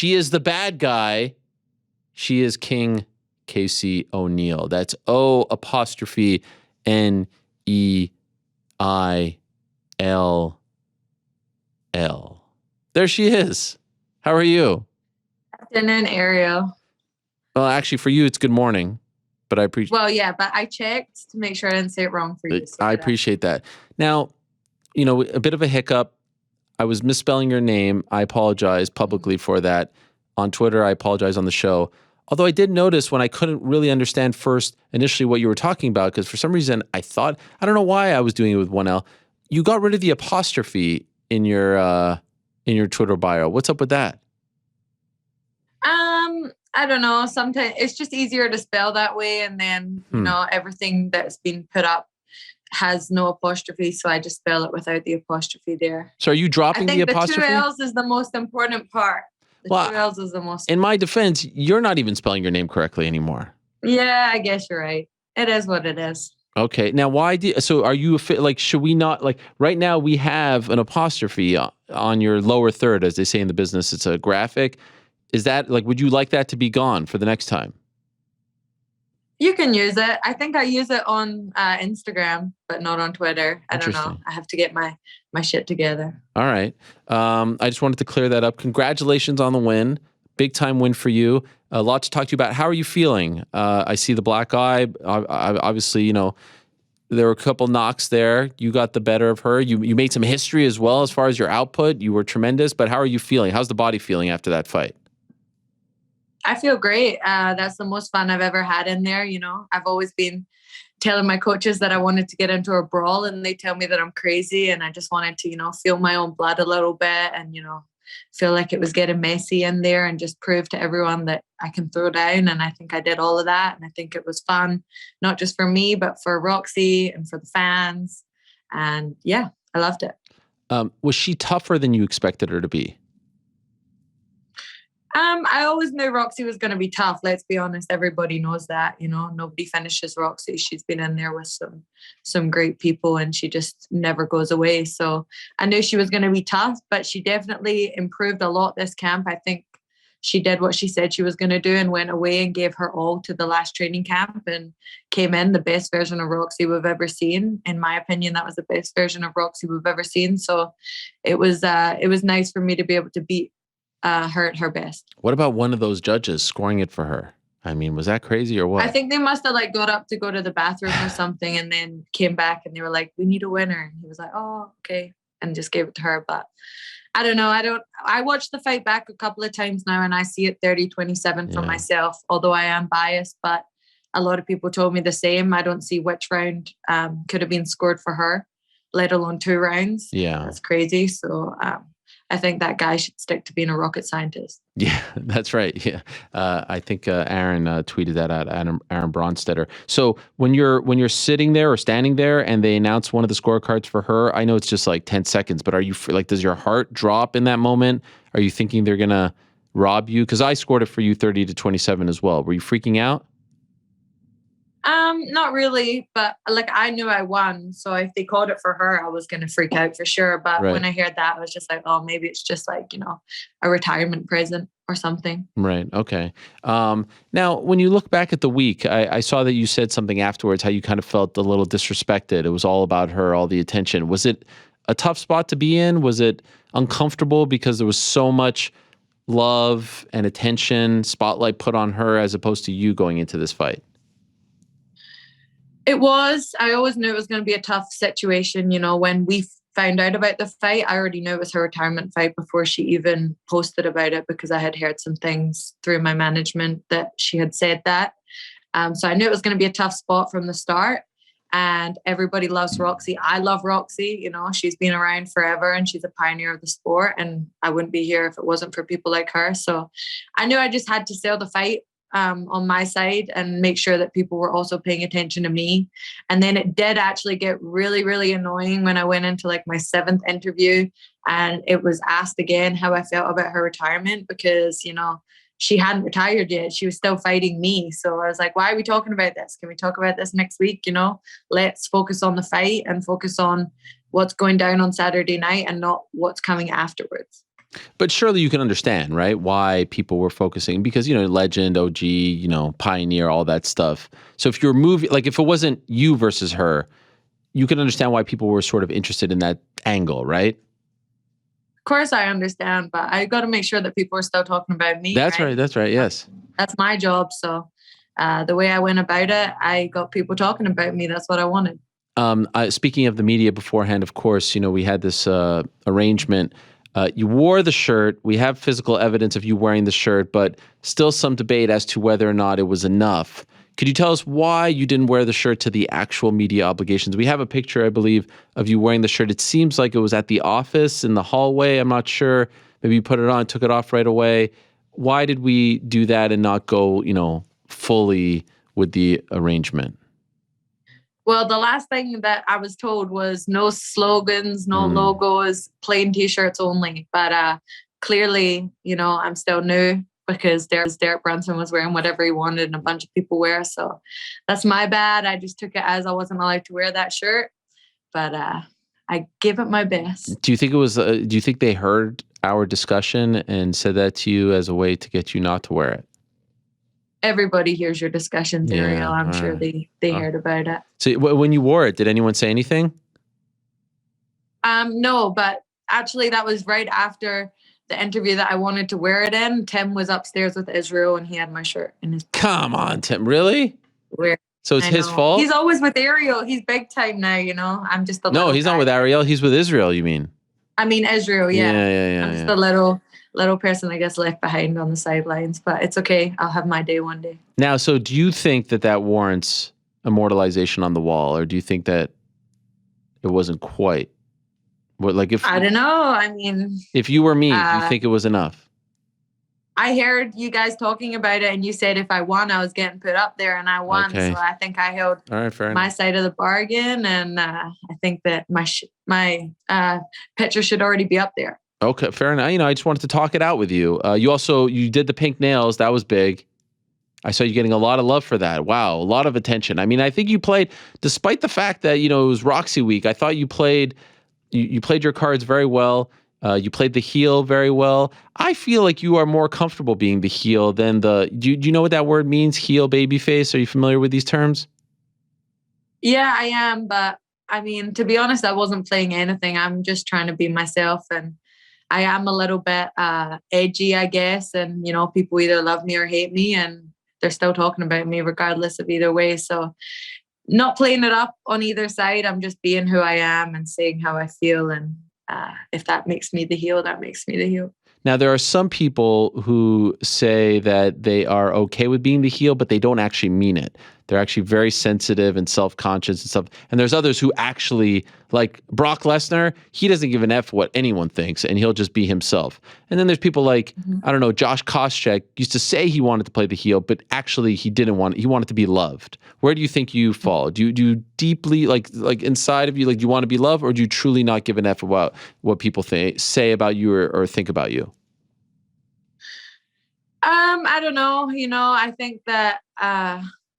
she is the bad guy. She is King Casey O'Neill. That's O''Neil. There she is. How are you? Afternoon, Ariel. Well, actually, for you, it's good morning. But I appreciate. Well, yeah, but I checked to make sure I didn't say it wrong for you. So I appreciate that. Now, a bit of a hiccup. I was misspelling your name. I apologize publicly for that. On Twitter, I apologize on the show. Although I did notice when I couldn't really understand first initially what you were talking about, because for some reason I thought, I don't know why I was doing it with one L. You got rid of the apostrophe in your Twitter bio. What's up with that? I don't know. Sometimes it's just easier to spell that way, and then everything that's been put up has no apostrophe, so I just spell it without the apostrophe there. So are you dropping the apostrophe? The two L's is the most important part. Two L's is the most. In my defense, you're not even spelling your name correctly anymore. Yeah, I guess you're right. It is what it is. Okay. Now, so are you should we not right now we have an apostrophe on your lower third, as they say in the business. It's a graphic. Is that would you like that to be gone for the next time? You can use it. I think I use it on Instagram, but not on Twitter. I don't know. I have to get my shit together. All right. I just wanted to clear that up. Congratulations on the win. Big time win for you. A lot to talk to you about. How are you feeling? I see the black eye. Obviously, there were a couple knocks there. You got the better of her. You made some history as well as far as your output. You were tremendous. But how are you feeling? How's the body feeling after that fight? I feel great. That's the most fun I've ever had in there. I've always been telling my coaches that I wanted to get into a brawl, and they tell me that I'm crazy, and I just wanted to, feel my own blood a little bit and, feel like it was getting messy in there and just prove to everyone that I can throw down. And I think I did all of that. And I think it was fun, not just for me, but for Roxy and for the fans. And yeah, I loved it. Was she tougher than you expected her to be? I always knew Roxy was going to be tough. Let's be honest. Everybody knows that, nobody finishes Roxy. She's been in there with some great people, and she just never goes away. So I knew she was going to be tough, but she definitely improved a lot this camp. I think she did what she said she was going to do and went away and gave her all to the last training camp and came in the best version of Roxy we've ever seen. In my opinion, that was the best version of Roxy we've ever seen. So it was nice for me to be able to beat her at her best. What about one of those judges scoring it for her? I mean, was that crazy or what? I think they must have got up to go to the bathroom or something, and then came back and they were like, "We need a winner." And he was like, "Oh, okay," and just gave it to her. But I don't know. I watched the fight back a couple of times now, and I see it 30-27 for myself. Although I am biased, but a lot of people told me the same. I don't see which round could have been scored for her, let alone 2 rounds. Yeah, that's crazy. So. I think that guy should stick to being a rocket scientist. Yeah, that's right. Yeah, I think Aaron tweeted that out. Aaron Bronstetter. So when you're sitting there or standing there and they announce one of the scorecards for her, I know it's just 10 seconds, but are you does your heart drop in that moment? Are you thinking they're gonna rob you? Because I scored it for you 30-27 as well. Were you freaking out? Not really, but I knew I won. So if they called it for her, I was going to freak out for sure. But when I heard that, I was just like, oh, maybe it's just a retirement present or something. Right. Okay. Now, when you look back at the week, I saw that you said something afterwards, how you kind of felt a little disrespected. It was all about her, all the attention. Was it a tough spot to be in? Was it uncomfortable because there was so much love and attention, spotlight put on her as opposed to you going into this fight? It was. I always knew it was going to be a tough situation. When we found out about the fight, I already knew it was her retirement fight before she even posted about it, because I had heard some things through my management that she had said that. So I knew it was going to be a tough spot from the start. And everybody loves Roxy. I love Roxy. She's been around forever and she's a pioneer of the sport. And I wouldn't be here if it wasn't for people like her. So I knew I just had to sell the fight on my side and make sure that people were also paying attention to me. And then it did actually get really, really annoying when I went into my 7th interview and it was asked again how I felt about her retirement, because, she hadn't retired yet. She was still fighting me. So I was like, why are we talking about this? Can we talk about this next week? Let's focus on the fight and focus on what's going down on Saturday night and not what's coming afterwards. But surely you can understand, right? Why people were focusing because, legend, OG, pioneer, all that stuff. So if you're moving, like if it wasn't you versus her, you can understand why people were sort of interested in that angle, right? Of course I understand, but I got to make sure that people are still talking about me. That's right. That's right. Yes. That's my job. So the way I went about it, I got people talking about me. That's what I wanted. Speaking of the media beforehand, of course, we had this arrangement. You wore the shirt. We have physical evidence of you wearing the shirt, but still some debate as to whether or not it was enough. Could you tell us why you didn't wear the shirt to the actual media obligations? We have a picture, I believe, of you wearing the shirt. It seems like it was at the office in the hallway. I'm not sure. Maybe you put it on, took it off right away. Why did we do that and not go, fully with the arrangement? Well, the last thing that I was told was no slogans, no logos, plain T-shirts only. But clearly, I'm still new because Derek Brunson was wearing whatever he wanted and a bunch of people wear. So that's my bad. I just took it as I wasn't allowed to wear that shirt. But I gave it my best. Do you think it was? Do you think they heard our discussion and said that to you as a way to get you not to wear it? Everybody hears your discussions, Ariel. I'm sure they heard about it. So when you wore it, did anyone say anything? No, but actually that was right after the interview that I wanted to wear it in. Tim was upstairs with Israel and he had my shirt in his. Come on, Tim. Really? Where? So it's his fault? He's always with Ariel. He's big time now, I'm just a little No, he's not with Ariel. He's with Israel, you mean? I mean Israel, yeah. Yeah. I'm just a little person I guess left behind on the sidelines, but it's okay. I'll have my day one day. Now, so do you think that warrants immortalization on the wall, or do you think that it wasn't quite? I don't know. I mean, if you were me, do you think it was enough? I heard you guys talking about it, and you said if I won, I was getting put up there, and I won. Okay. So I think I held my side of the bargain, and I think that my picture should already be up there. Okay, fair enough. I just wanted to talk it out with you. You did the pink nails. That was big. I saw you getting a lot of love for that. Wow, a lot of attention. I mean, I think you played, despite the fact that it was Roxy week. I thought you played your cards very well. You played the heel very well. I feel like you are more comfortable being the heel than the. Do you know what that word means? Heel, babyface. Are you familiar with these terms? Yeah, I am. But I mean, to be honest, I wasn't playing anything. I'm just trying to be myself, and I am a little bit edgy, I guess. And people either love me or hate me, and they're still talking about me regardless of either way. So not playing it up on either side. I'm just being who I am and saying how I feel. And if that makes me the heel, that makes me the heel. Now, there are some people who say that they are okay with being the heel, but they don't actually mean it. They're actually very sensitive and self-conscious and stuff. And there's others who actually, like Brock Lesnar, he doesn't give an F what anyone thinks, and he'll just be himself. And then there's people like, I don't know, Josh Koscheck used to say he wanted to play the heel, but actually he didn't want it. He wanted to be loved. Where do you think you fall? Do you deeply, like inside of you, do you want to be loved, or do you truly not give an F about what people say about you or think about you? I don't know. I think that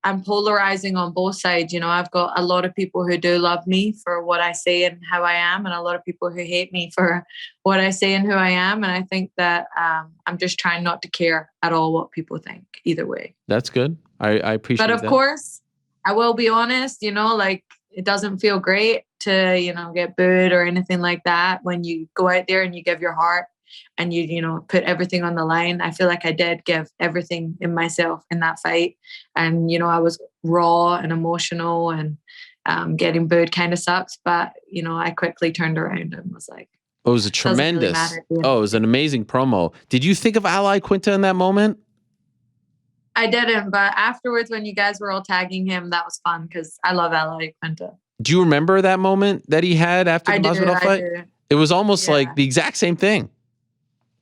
I'm polarizing on both sides. I've got a lot of people who do love me for what I say and how I am, and a lot of people who hate me for what I say and who I am. And I think that I'm just trying not to care at all what people think either way. That's good. I appreciate that. But of course, I will be honest, it doesn't feel great to, get booed or anything like that when you go out there and you give your heart and you put everything on the line. I feel like I did give everything in myself in that fight. And, I was raw and emotional, and getting booed kind of sucks. But, I quickly turned around and was like, it was a tremendous, it was an amazing promo. Did you think of Ally Quinta in that moment? I didn't, but afterwards when you guys were all tagging him, that was fun because I love Ally Quinta. Do you remember that moment that he had after the Masvidal fight? It was almost like the exact same thing.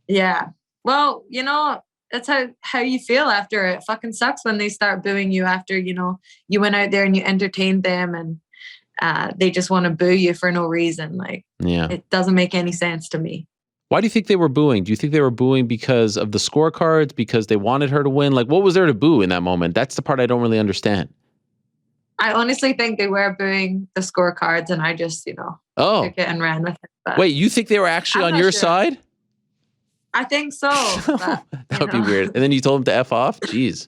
Yeah. Well, that's how you feel after it. Fucking sucks when they start booing you after, you went out there and you entertained them, and they just want to boo you for no reason. It doesn't make any sense to me. Why do you think they were booing? Do you think they were booing because of the scorecards, because they wanted her to win? What was there to boo in that moment? That's the part I don't really understand. I honestly think they were booing the scorecards, and I just, took it and ran with it. But wait, you think they were actually on your side? I think so. But, That would be weird. And then you told him to F off? Jeez.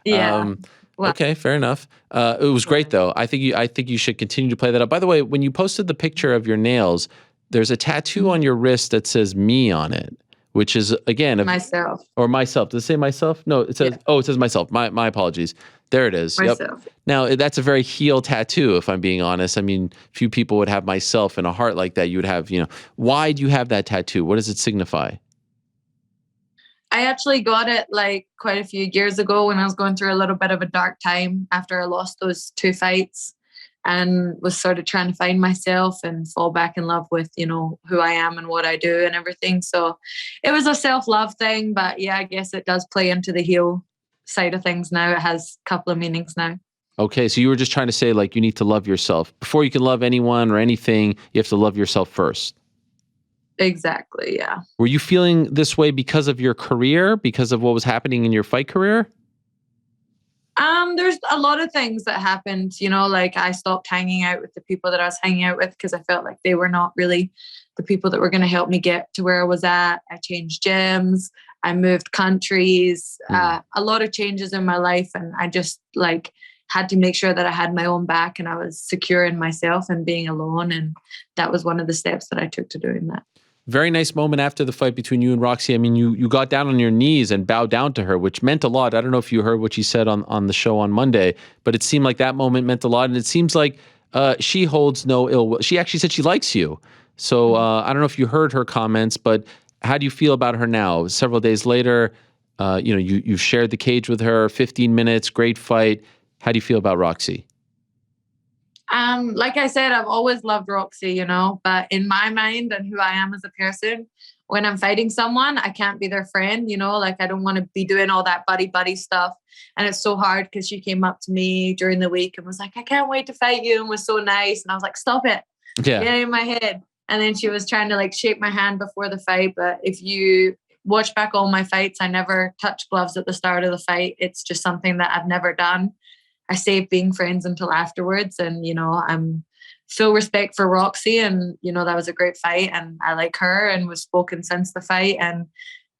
Yeah. Well, Okay, fair enough. It was great though. I think you should continue to play that up. By the way, when you posted the picture of your nails, there's a tattoo on your wrist that says "me" on it, which is again myself. or myself. Does it say myself? No, it says it says myself. My apologies. There it is. Myself. Yep. Now that's a very heel tattoo, if I'm being honest. I mean, few people would have myself in a heart like that. You would have, why do you have that tattoo? What does it signify? I actually got it like quite a few years ago when I was going through a little bit of a dark time after I lost those 2 fights and was sort of trying to find myself and fall back in love with, who I am and what I do and everything. So it was a self-love thing, but yeah, I guess it does play into the heel side of things now. It has a couple of meanings now. Okay, so you were just trying to say like you need to love yourself. Before you can love anyone or anything, you have to love yourself first. Exactly, yeah. Were you feeling this way because of your career, because of what was happening in your fight career? There's a lot of things that happened, like I stopped hanging out with the people that I was hanging out with because I felt like they were not really the people that were going to help me get to where I was at. I changed gyms, I moved countries, a lot of changes in my life. And I just had to make sure that I had my own back and I was secure in myself and being alone. And that was one of the steps that I took to doing that. Very nice moment after the fight between you and Roxy. I mean, you got down on your knees and bowed down to her, which meant a lot. I don't know if you heard what she said on the show on Monday, but it seemed like that moment meant a lot. And it seems like she holds no ill will. She actually said she likes you. So I don't know if you heard her comments, but how do you feel about her now? Several days later, you've shared the cage with her, 15 minutes, great fight. How do you feel about Roxy? Like I said, I've always loved Roxy, but in my mind and who I am as a person, when I'm fighting someone, I can't be their friend, I don't want to be doing all that buddy stuff. And it's so hard because she came up to me during the week and was like, I can't wait to fight you. And was so nice. And I was like, stop it. Yeah. Get in my head. And then she was trying to shake my hand before the fight. But if you watch back all my fights, I never touch gloves at the start of the fight. It's just something that I've never done. I saved being friends until afterwards. And, I'm full respect for Roxy and, that was a great fight and I like her and we've spoken since the fight and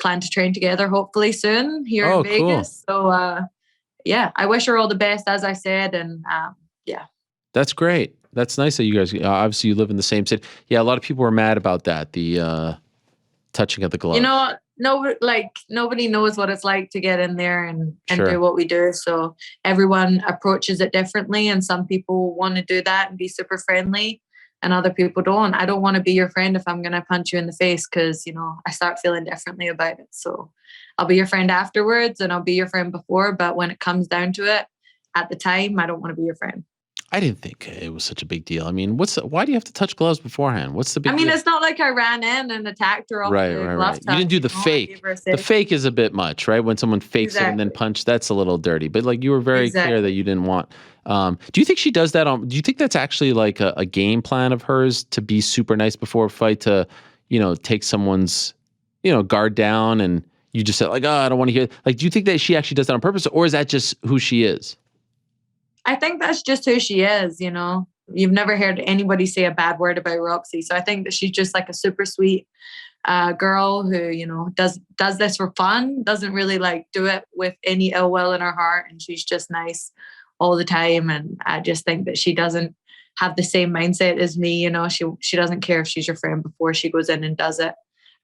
plan to train together hopefully soon here in Vegas. Cool. So, I wish her all the best, as I said. And yeah. That's great. That's nice that you guys, obviously you live in the same city. Yeah. A lot of people were mad about that. The touching of the glove. Nobody knows what it's like to get in there and Sure. do what we do. So everyone approaches it differently. And some people want to do that and be super friendly and other people don't. I don't want to be your friend if I'm going to punch you in the face because, I start feeling differently about it. So I'll be your friend afterwards and I'll be your friend before. But when it comes down to it, at the time, I don't want to be your friend. I didn't think it was such a big deal. I mean, why do you have to touch gloves beforehand? What's the big deal? It's not like I ran in and attacked her off the glove touch. You didn't do the fake. The fake is a bit much, right? When someone fakes it and then punch, that's a little dirty. But you were very clear that you didn't want. Do you think she does that do you think that's actually like a game plan of hers to be super nice before a fight to, take someone's, guard down and you just said I don't want to hear. Do you think that she actually does that on purpose or is that just who she is? I think that's just who she is, You've never heard anybody say a bad word about Roxy. So I think that she's just like a super sweet girl who, does this for fun, doesn't really do it with any ill will in her heart. And she's just nice all the time. And I just think that she doesn't have the same mindset as me. She doesn't care if she's your friend before she goes in and does it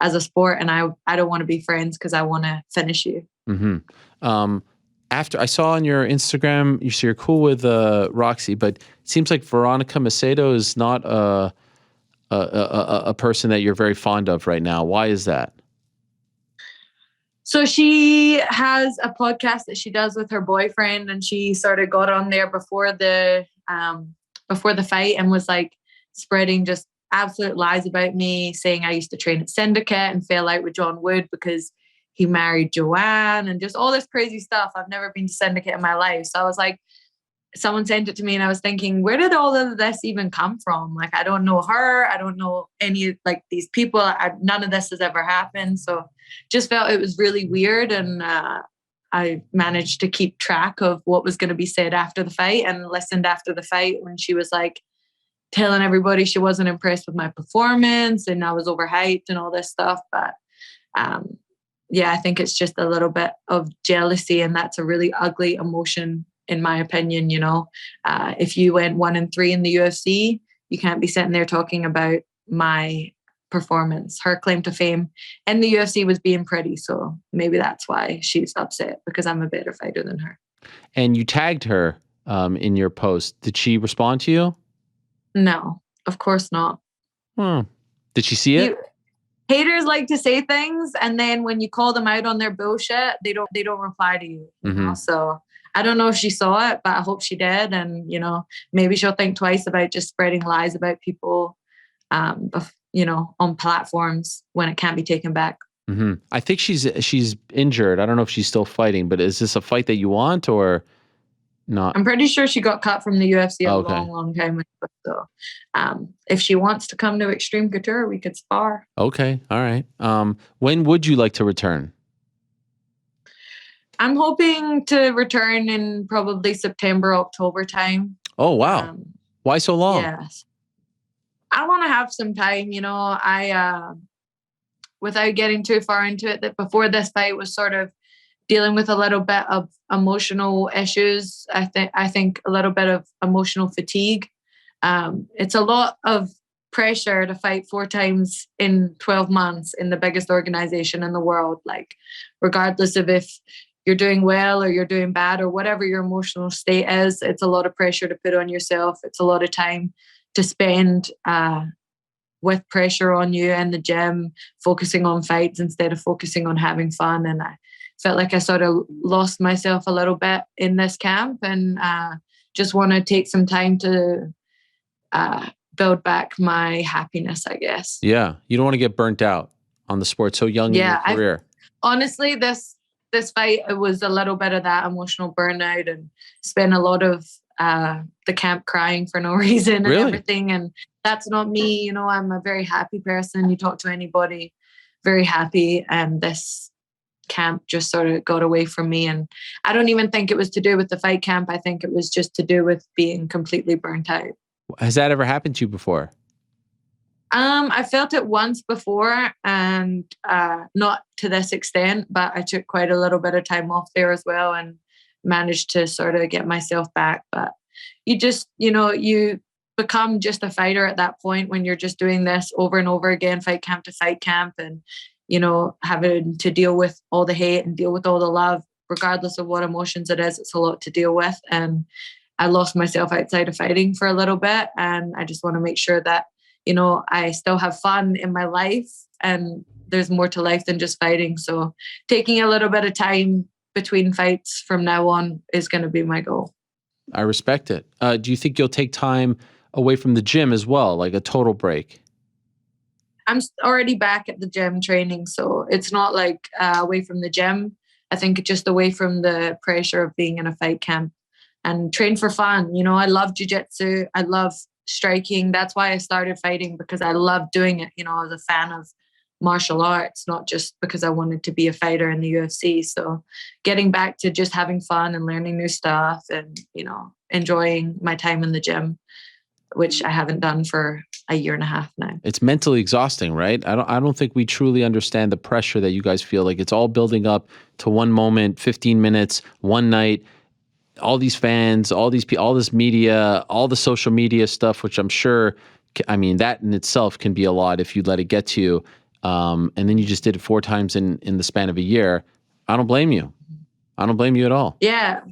as a sport. And I don't want to be friends because I want to finish you. Mm-hmm. After I saw on your Instagram, you're cool with Roxy, but it seems like Veronica Macedo is not a person that you're very fond of right now. Why is that? So she has a podcast that she does with her boyfriend, and she sort of got on there before the fight and was spreading just absolute lies about me, saying I used to train at Syndicate and fell out with John Wood because he married Joanne and just all this crazy stuff. I've never been to Syndicate in my life. So I was someone sent it to me and I was thinking, where did all of this even come from? I don't know her. I don't know any, these people. None of this has ever happened. So just felt it was really weird. And I managed to keep track of what was going to be said after the fight and listened after the fight when she was telling everybody she wasn't impressed with my performance and I was overhyped and all this stuff. But yeah, I think it's just a little bit of jealousy, and that's a really ugly emotion, in my opinion. If you went 1-3 in the UFC, you can't be sitting there talking about my performance. Her claim to fame in the UFC was being pretty, so maybe that's why she's upset, because I'm a better fighter than her. And you tagged her in your post. Did she respond to you? No, of course not. Did she see it? Haters like to say things, and then when you call them out on their bullshit, they don't reply to you. So I don't know if she saw it, but I hope she did. And maybe she'll think twice about just spreading lies about people, on platforms when it can't be taken back. I think she's injured. I don't know if she's still fighting, but is this a fight that you want or not? I'm pretty sure she got cut from the UFC long time ago. So if she wants to come to Extreme Couture, we could spar. Okay. All right. When would you like to return? I'm hoping to return in probably September, October time. Oh, wow. Why so long? Yes. I want to have some time, without getting too far into it, that before this fight was sort of dealing with a little bit of emotional issues. I think a little bit of emotional fatigue. It's a lot of pressure to fight 4 times in 12 months in the biggest organization in the world. Like, regardless of if you're doing well or you're doing bad or whatever your emotional state is, it's a lot of pressure to put on yourself. It's a lot of time to spend with pressure on you in the gym, focusing on fights instead of focusing on having fun. And I felt like I sort of lost myself a little bit in this camp, and just want to take some time to build back my happiness, I guess. Yeah. You don't want to get burnt out on the sport so young in your career. Honestly, this fight, it was a little bit of that emotional burnout, and spent a lot of the camp crying for no reason and everything. And that's not me. I'm a very happy person. You talk to anybody, very happy. And this camp just sort of got away from me. And I don't even think it was to do with the fight camp. I think it was just to do with being completely burnt out. Has that ever happened to you before? I felt it once before, and not to this extent, but I took quite a little bit of time off there as well and managed to sort of get myself back. But you just, you become just a fighter at that point when you're just doing this over and over again, fight camp to fight camp, and, having to deal with all the hate and deal with all the love, regardless of what emotions it is. It's a lot to deal with. And I lost myself outside of fighting for a little bit. And I just want to make sure that, I still have fun in my life, and there's more to life than just fighting. So taking a little bit of time between fights from now on is going to be my goal. I respect it. Do you think you'll take time away from the gym as well, like a total break? I'm already back at the gym training, so it's not like away from the gym. I think it's just away from the pressure of being in a fight camp, and train for fun. I love jiu-jitsu. I love striking. That's why I started fighting, because I love doing it. I was a fan of martial arts, not just because I wanted to be a fighter in the UFC. So getting back to just having fun and learning new stuff, and, enjoying my time in the gym, which I haven't done for a year and a half now. It's mentally exhausting, right? I don't think we truly understand the pressure that you guys feel. Like, it's all building up to one moment, 15 minutes, one night, all these fans, all these people, all this media, all the social media stuff, which I'm sure, that in itself can be a lot if you let it get to you. And then you just did it 4 times in the span of a year. I don't blame you. I don't blame you at all. Yeah.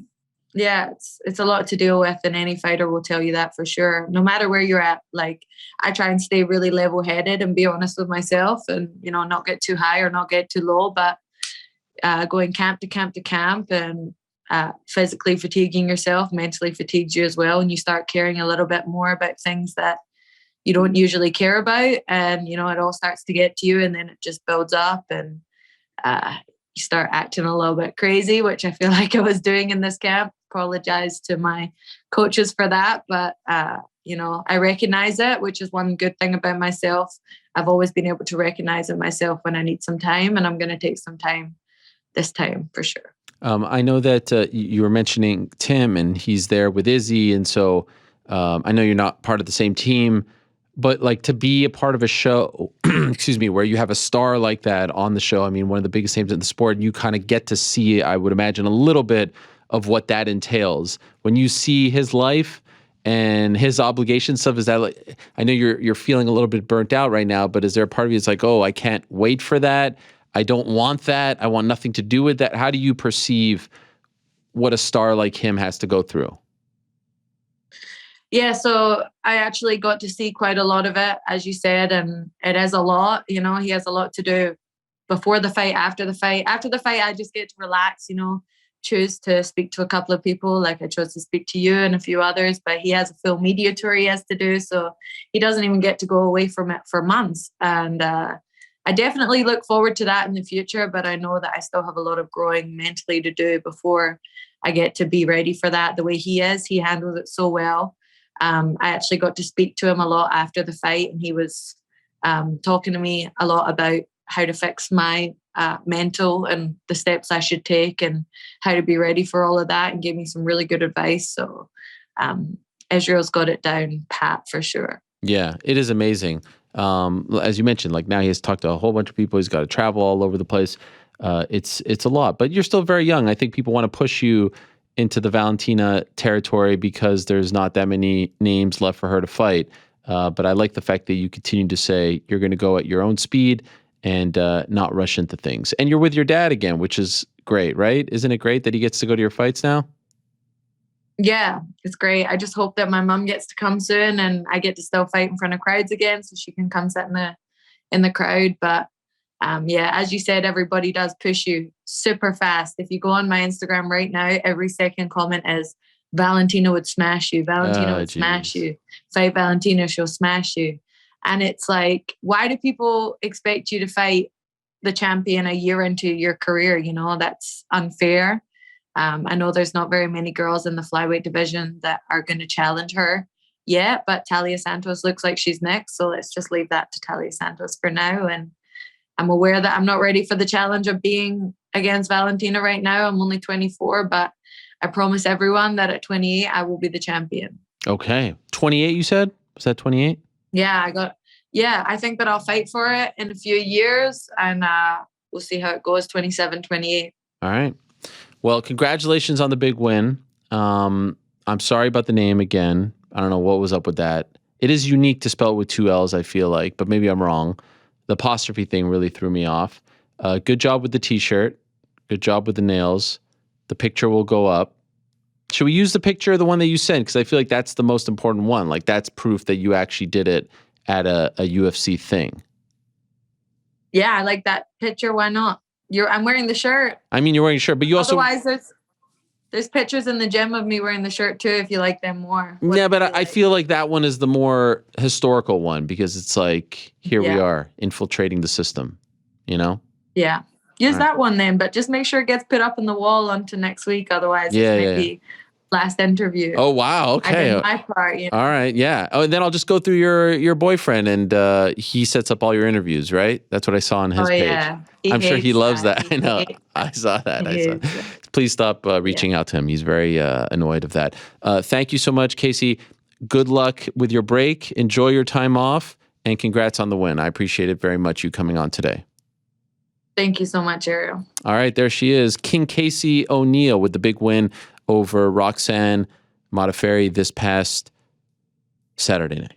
It's a lot to deal with, and any fighter will tell you that for sure. No matter where you're at, like, I try and stay really level-headed and be honest with myself, and not get too high or not get too low. But going camp to camp to camp, and physically fatiguing yourself, mentally fatigues you as well, and you start caring a little bit more about things that you don't usually care about, and it all starts to get to you, and then it just builds up, and you start acting a little bit crazy, which I feel like I was doing in this camp. Apologize to my coaches for that, but I recognize it, which is one good thing about myself. I've always been able to recognize in myself when I need some time, and I'm going to take some time this time for sure. I know that you were mentioning Tim, and he's there with Izzy, and so I know you're not part of the same team. But like to be a part of a show, excuse me, where you have a star like that on the show, I mean, one of the biggest names in the sport, and you kind of get to see, I would imagine, a little bit of what that entails. When you see his life and his obligation stuff, is that like, I know you're feeling a little bit burnt out right now, but is there a part of you that's like, oh, I can't wait for that. I don't want that. I want nothing to do with that. How do you perceive what a star like him has to go through? Yeah, so I actually got to see quite a lot of it, as you said, and it is a lot. You know, he has a lot to do before the fight, after the fight. After the fight, I just get to relax, you know, choose to speak to a couple of people. Like I chose to speak to you and a few others, but he has a full media tour he has to do. So he doesn't even get to go away from it for months. And I definitely look forward to that in the future, but I know that I still have a lot of growing mentally to do before I get to be ready for that. The way he is, he handles it so well. I actually got to speak to him a lot after the fight, and he was talking to me a lot about how to fix my mental and the steps I should take and how to be ready for all of that, and gave me some really good advice. So Israel's got it down pat for sure. Yeah, it is amazing. As you mentioned, like now he has talked to a whole bunch of people. He's got to travel all over the place. It's a lot, but you're still very young. I think people want to push you into the Valentina territory because there's not that many names left for her to fight. But I like the fact that you continue to say you're going to go at your own speed and not rush into things. And you're with your dad again, which is great, right? Isn't it great that he gets to go to your fights now? Yeah, it's great. I just hope that my mom gets to come soon and I get to still fight in front of crowds again so she can come sit in the crowd. But yeah, as you said, everybody does push you super fast. If you go on my Instagram right now, every second comment is Valentina would smash you. Valentina would smash you. Fight Valentina, she'll smash you. And it's like, why do people expect you to fight the champion a year into your career? You know, that's unfair. I know there's not very many girls in the flyweight division that are going to challenge her yet, but Talia Santos looks like she's next. So let's just leave that to Talia Santos for now. And I'm aware that I'm not ready for the challenge of being against Valentina right now. I'm only 24, but I promise everyone that at 28, I will be the champion. Okay. 28, you said? Was that 28? Yeah, I think that I'll fight for it in a few years and we'll see how it goes, 27, 28. All right. Well, congratulations on the big win. I'm sorry about the name again. I don't know what was up with that. It is unique to spell it with two L's, I feel like, but maybe I'm wrong. The apostrophe thing really threw me off. Good job with the t-shirt. Good job with the nails. The picture will go up. Should we use the picture, the one that you sent? Because I feel like that's the most important one. Like that's proof that you actually did it at a UFC thing. Yeah, I like that picture. Why not? I'm wearing the shirt. I mean, you're wearing a shirt, but you also... Otherwise, there's pictures in the gym of me wearing the shirt too, if you like them more. Yeah, but I feel like that one is the more historical one because it's like, here we are infiltrating the system, you know? Yeah. Use that one then, but just make sure it gets put up on the wall onto next week. Otherwise, it's maybe last interview. Oh, wow. Okay. I did my part. You know? All right. Yeah. Oh, and then I'll just go through your boyfriend and he sets up all your interviews, right? That's what I saw on his page. Yeah. I'm sure he loves that. I know. I saw that. Please stop reaching out to him. He's very annoyed of that. Thank you so much, Casey. Good luck with your break. Enjoy your time off and congrats on the win. I appreciate it very much, you coming on today. Thank you so much, Ariel. All right. There she is. King Casey O'Neill with the big win over Roxanne Modafferi this past Saturday night.